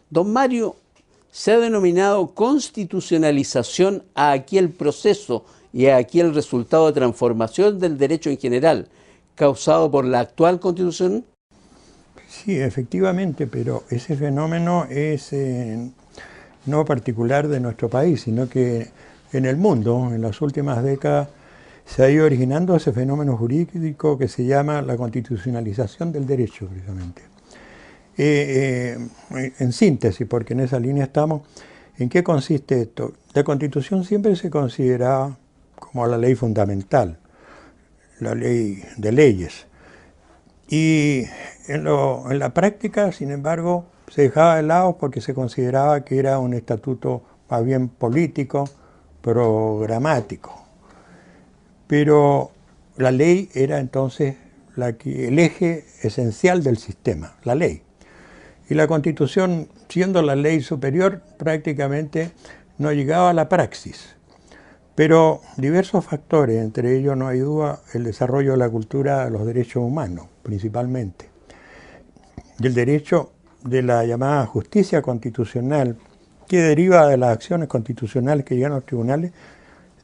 Don Mario, se ha denominado constitucionalización a aquel proceso y a aquel resultado de transformación del derecho en general, causado por la actual Constitución. Sí, efectivamente, pero ese fenómeno es no particular de nuestro país, sino que en el mundo, en las últimas décadas, se ha ido originando ese fenómeno jurídico que se llama la constitucionalización del derecho, precisamente. En síntesis, porque en esa línea estamos, ¿en qué consiste esto? La Constitución siempre se consideraba como la ley fundamental, la ley de leyes. Y en la práctica, sin embargo, se dejaba de lado porque se consideraba que era un estatuto más bien político, programático. Pero la ley era entonces el eje esencial del sistema, la ley. Y la Constitución, siendo la ley superior, prácticamente no llegaba a la praxis. Pero diversos factores, entre ellos no hay duda el desarrollo de la cultura de los derechos humanos, principalmente. Y el derecho de la llamada justicia constitucional, que deriva de las acciones constitucionales que llegan a los tribunales,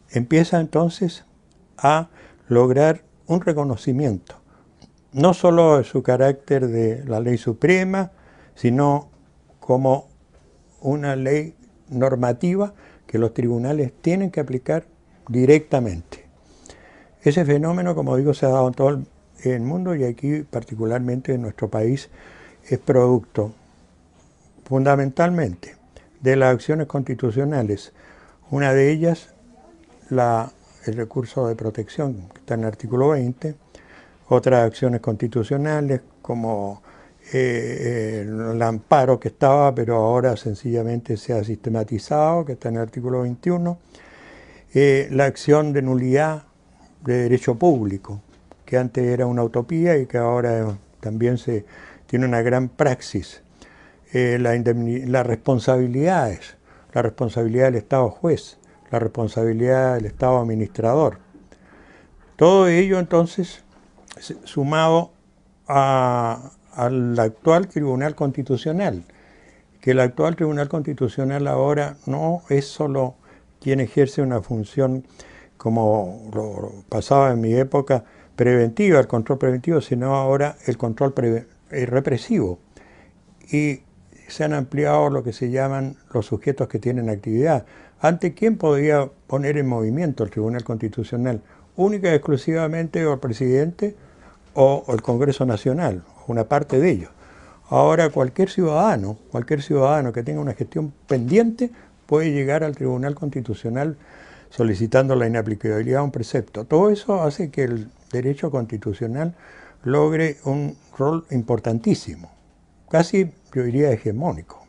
empieza entonces a lograr un reconocimiento, no solo de su carácter de la ley suprema, sino como una ley normativa que los tribunales tienen que aplicar directamente. Ese fenómeno, como digo, se ha dado en todo el mundo y aquí particularmente en nuestro país es producto fundamentalmente de las acciones constitucionales. Una de ellas, el recurso de protección, que está en el artículo 20, otras acciones constitucionales como el amparo que estaba, pero ahora sencillamente se ha sistematizado, que está en el artículo 21, la acción de nulidad de derecho público, que antes era una utopía y que ahora también tiene una gran praxis, las responsabilidades, la responsabilidad del Estado juez, la responsabilidad del Estado administrador. Todo ello entonces sumado al actual Tribunal Constitucional, que el actual Tribunal Constitucional ahora no es solo quien ejerce una función como lo pasaba en mi época preventiva, el control preventivo, sino ahora el control represivo. Y se han ampliado lo que se llaman los sujetos que tienen actividad. ¿Ante quién podía poner en movimiento el Tribunal Constitucional? Única y exclusivamente o el presidente o el Congreso Nacional, una parte de ellos. Ahora cualquier ciudadano que tenga una gestión pendiente puede llegar al Tribunal Constitucional solicitando la inaplicabilidad de un precepto. Todo eso hace que el derecho constitucional logre un rol importantísimo, casi yo diría hegemónico.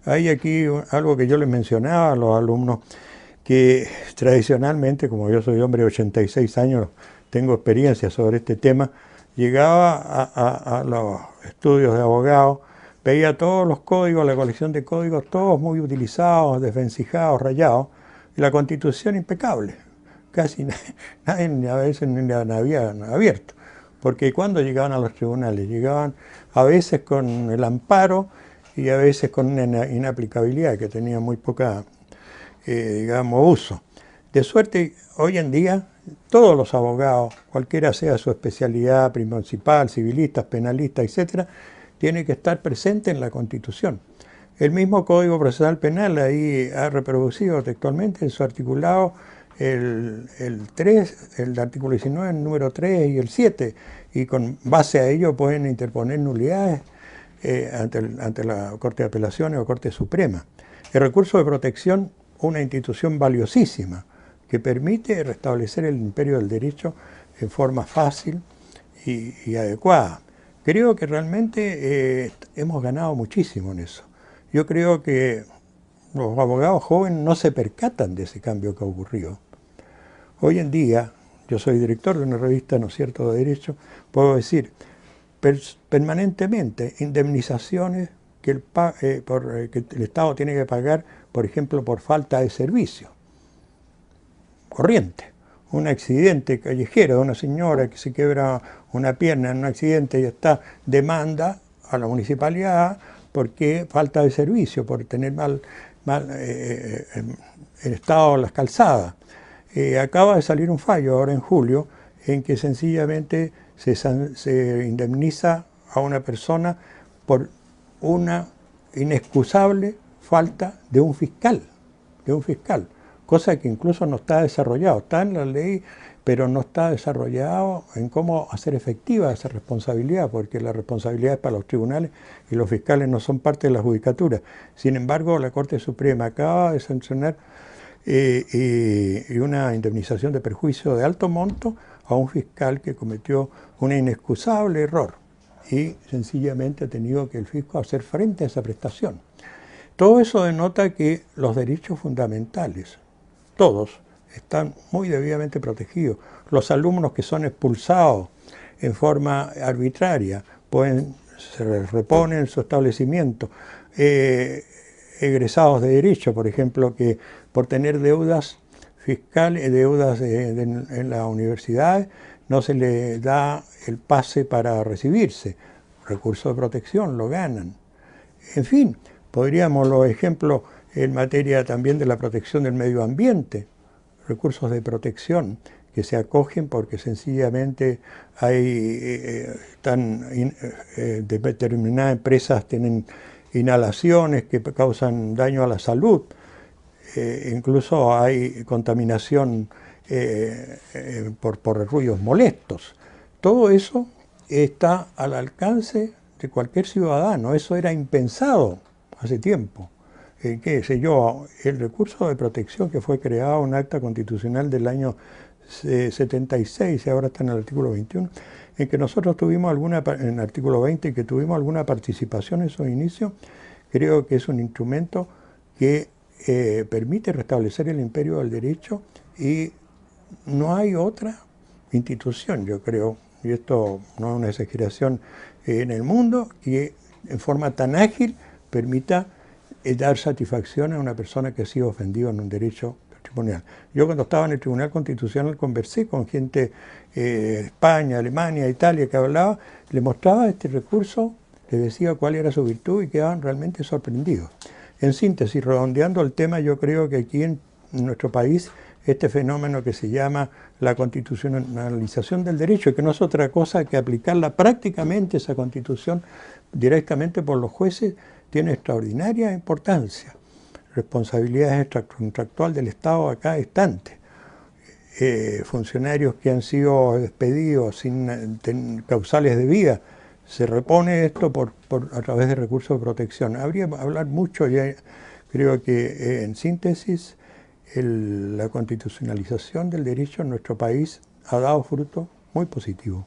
Hay aquí algo que yo les mencionaba a los alumnos, que tradicionalmente, como yo soy hombre de 86 años, tengo experiencia sobre este tema, llegaba a los estudios de abogado, veía todos los códigos, la colección de códigos, todos muy utilizados, desvencijados, rayados, y la Constitución impecable. Casi nadie a veces ni la habían abierto, porque cuando llegaban a los tribunales, llegaban a veces con el amparo y a veces con una inaplicabilidad que tenía muy poca, digamos, uso. De suerte, hoy en día, todos los abogados, cualquiera sea su especialidad principal, civilistas, penalistas, etc., tienen que estar presentes en la Constitución. El mismo Código Procesal Penal ahí ha reproducido textualmente en su articulado el 3, el artículo 19, el número 3 y el 7, y con base a ello pueden interponer nulidades ante la Corte de Apelaciones o Corte Suprema. El recurso de protección, una institución valiosísima que permite restablecer el imperio del derecho en forma fácil y adecuada. Creo que realmente hemos ganado muchísimo en eso. Yo creo que los abogados jóvenes no se percatan de ese cambio que ha ocurrido. Hoy en día, yo soy director de una revista, ¿no es cierto?, de derecho, puedo decir permanentemente indemnizaciones que el Estado tiene que pagar, por ejemplo, por falta de servicio corriente. Un accidente callejero de una señora que se quiebra una pierna en un accidente y demanda a la municipalidad porque falta de servicio, por tener mal el estado de las calzadas. Acaba de salir un fallo ahora en julio en que sencillamente se indemniza a una persona por una inexcusable falta de un fiscal, cosa que incluso no está desarrollado, está en la ley, pero no está desarrollado en cómo hacer efectiva esa responsabilidad, porque la responsabilidad es para los tribunales y los fiscales no son parte de la judicatura. Sin embargo, la Corte Suprema acaba de sancionar una indemnización de perjuicio de alto monto a un fiscal que cometió un inexcusable error y sencillamente ha tenido que el fisco hacer frente a esa prestación. Todo eso denota que los derechos fundamentales, todos, están muy debidamente protegidos. Los alumnos que son expulsados en forma arbitraria se les repone en su establecimiento. Egresados de derecho, por ejemplo, que por tener deudas fiscales, deudas en las universidades, no se les da el pase para recibirse. Recursos de protección lo ganan. En fin, podríamos los ejemplos en materia también de la protección del medio ambiente, recursos de protección que se acogen porque sencillamente determinadas empresas tienen inhalaciones que causan daño a la salud, incluso hay contaminación por ruidos molestos. Todo eso está al alcance de cualquier ciudadano, eso era impensado hace tiempo. ¿Qué sé yo? El recurso de protección que fue creado en un acta constitucional del año 76, y ahora está en el artículo 21, en que nosotros tuvimos en el artículo 20, que tuvimos alguna participación en su inicio, creo que es un instrumento que permite restablecer el imperio del derecho y no hay otra institución, yo creo, y esto no es una exageración, en el mundo que en forma tan ágil permita dar satisfacción a una persona que ha sido ofendida en un derecho patrimonial. Yo cuando estaba en el Tribunal Constitucional conversé con gente de España, Alemania, Italia que hablaba, le mostraba este recurso, le decía cuál era su virtud y quedaban realmente sorprendidos. En síntesis, redondeando el tema, yo creo que aquí en nuestro país este fenómeno que se llama la constitucionalización del derecho, que no es otra cosa que aplicarla prácticamente esa constitución directamente por los jueces, tiene extraordinaria importancia. Responsabilidades extracontractual del Estado acá estante. Funcionarios que han sido despedidos sin causales de vida, se repone esto a través de recursos de protección. Habría que hablar mucho, ya creo que en síntesis, la constitucionalización del derecho en nuestro país ha dado fruto muy positivo.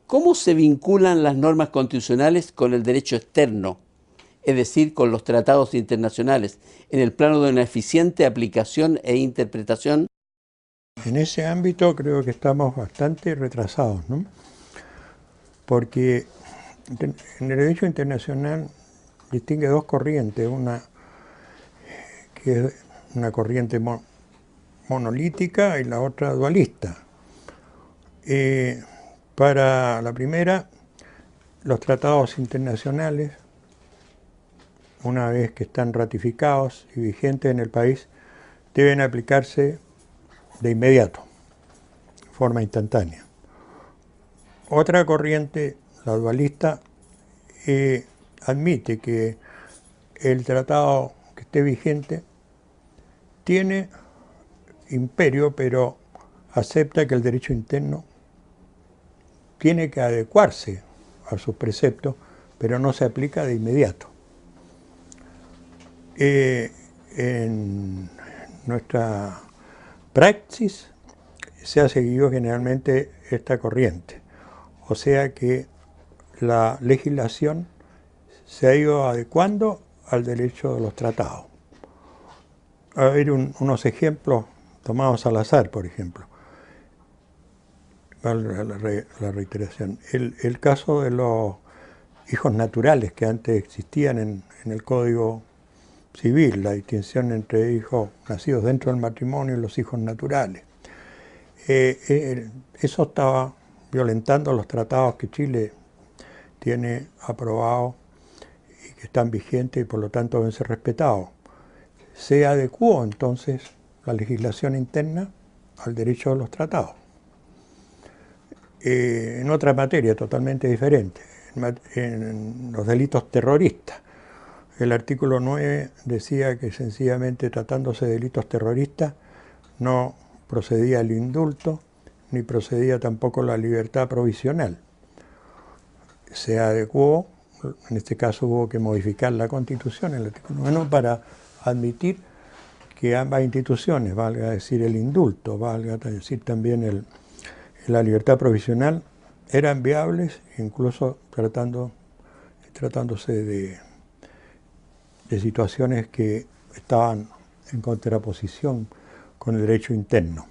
¿Cómo se vinculan las normas constitucionales con el derecho externo, es decir, con los tratados internacionales, en el plano de una eficiente aplicación e interpretación? En ese ámbito creo que estamos bastante retrasados, ¿no? Porque en el derecho internacional distingue dos corrientes, una que es una corriente monolítica y la otra dualista. Para la primera, los tratados internacionales, una vez que están ratificados y vigentes en el país, deben aplicarse de inmediato, de forma instantánea. Otra corriente, la dualista, admite que el tratado que esté vigente tiene imperio, pero acepta que el derecho interno tiene que adecuarse a sus preceptos, pero no se aplica de inmediato. En nuestra praxis se ha seguido generalmente esta corriente, o sea que la legislación se ha ido adecuando al derecho de los tratados. A ver unos ejemplos tomados al azar, por ejemplo. La reiteración. El caso de los hijos naturales que antes existían en el Código Civil, la distinción entre hijos nacidos dentro del matrimonio y los hijos naturales. Eso estaba violentando los tratados que Chile tiene aprobados y están vigentes y por lo tanto deben ser respetados. Se adecuó entonces la legislación interna al derecho de los tratados. En otra materia totalmente diferente, en los delitos terroristas. El artículo 9 decía que sencillamente tratándose de delitos terroristas no procedía el indulto, ni procedía tampoco la libertad provisional. Se adecuó, en este caso hubo que modificar la Constitución, el artículo 9, para admitir que ambas instituciones, valga decir el indulto, valga decir también la libertad provisional, eran viables, incluso tratándose de situaciones que estaban en contraposición con el derecho interno.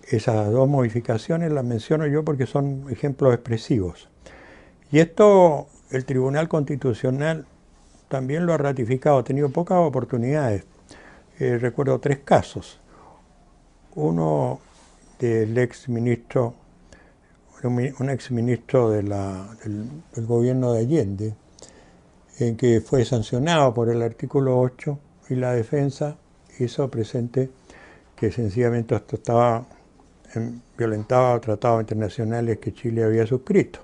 Esas dos modificaciones las menciono yo porque son ejemplos expresivos. Y esto el Tribunal Constitucional también lo ha ratificado, ha tenido pocas oportunidades. Recuerdo 3 casos. Uno del exministro, un exministro del gobierno de Allende, en que fue sancionado por el artículo 8 y la defensa hizo presente que sencillamente esto violentaba tratados internacionales que Chile había suscrito.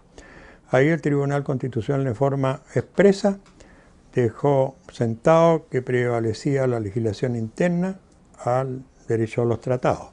Ahí el Tribunal Constitucional de forma expresa dejó sentado que prevalecía la legislación interna al derecho a los tratados.